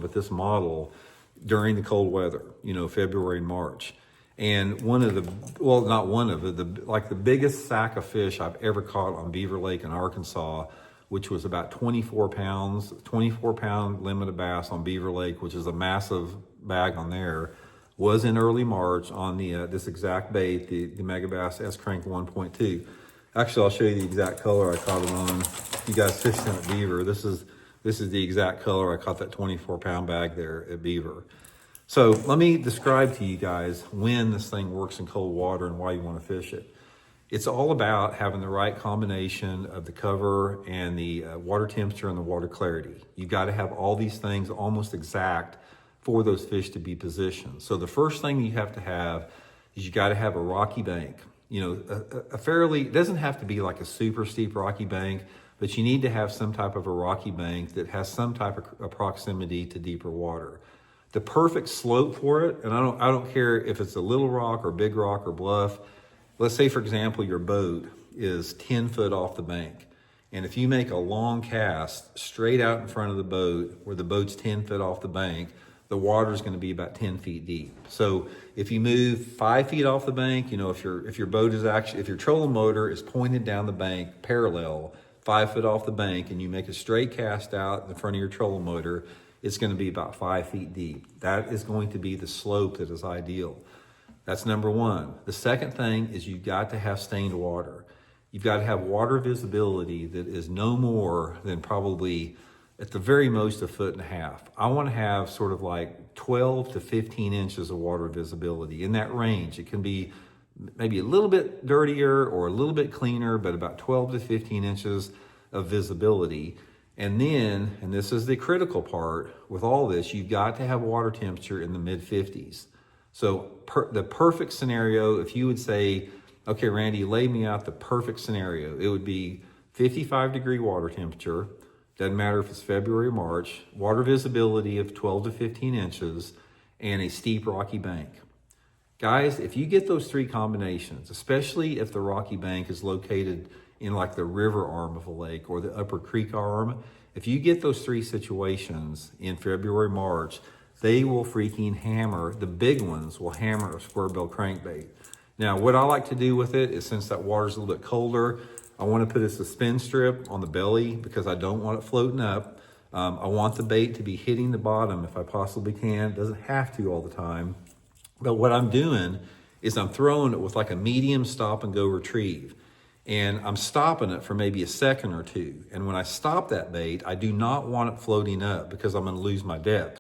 with this model during the cold weather, you know, February and March. And one of the, well, not one of the biggest sack of fish I've ever caught on Beaver Lake in Arkansas, which was about 24 pounds, 24-pound limited bass on Beaver Lake, which is a massive bag on there, was in early March on the this exact bait, the Megabass S-Crank 1.2. Actually, I'll show you the exact color I caught it on. You guys fished in at Beaver. This is the exact color I caught that 24-pound bag there at Beaver. So let me describe to you guys when this thing works in cold water and why you want to fish it. It's all about having the right combination of the cover and the water temperature and the water clarity. You've got to have all these things almost exact for those fish to be positioned. So the first thing you have to have is you got to have a rocky bank. You know, a fairly, it doesn't have to be like a super steep rocky bank, but you need to have some type of a rocky bank that has some type of proximity to deeper water. The perfect slope for it, and I don't care if it's a little rock or big rock or bluff. Let's say, for example, your boat is 10 foot off the bank. And if you make a long cast straight out in front of the boat where the boat's 10 foot off the bank, the water is going to be about 10 feet deep. So if you move 5 feet off the bank, you know, if your boat is actually, if your trolling motor is pointed down the bank parallel 5 foot off the bank and you make a straight cast out in front of your trolling motor, it's going to be about 5 feet deep. That is going to be the slope that is ideal. That's number one. The second thing is you've got to have stained water. You've got to have water visibility that is no more than probably at the very most 1.5 feet. I want to have sort of like 12 to 15 inches of water visibility in that range. It can be maybe a little bit dirtier or a little bit cleaner, but about 12 to 15 inches of visibility. And then, and this is the critical part with all this, you've got to have water temperature in the mid-50s. So the perfect scenario, if you would say, okay, Randy, lay me out the perfect scenario, it would be 55-degree water temperature. Doesn't matter if it's February or March, water visibility of 12 to 15 inches, and a steep rocky bank. Guys, if you get those three combinations, especially if the rocky bank is located in like the river arm of a lake or the upper creek arm, if you get those three situations in February, March, they will freaking hammer, the big ones will hammer a square bill crankbait. Now, what I like to do with it is, since that water's a little bit colder, I want to put a suspend strip on the belly because I don't want it floating up. I want the bait to be hitting the bottom if I possibly can. It doesn't have to all the time. But what I'm doing is I'm throwing it with like a medium stop and go retrieve. And I'm stopping it for maybe a second or two. And when I stop that bait, I do not want it floating up because I'm going to lose my depth.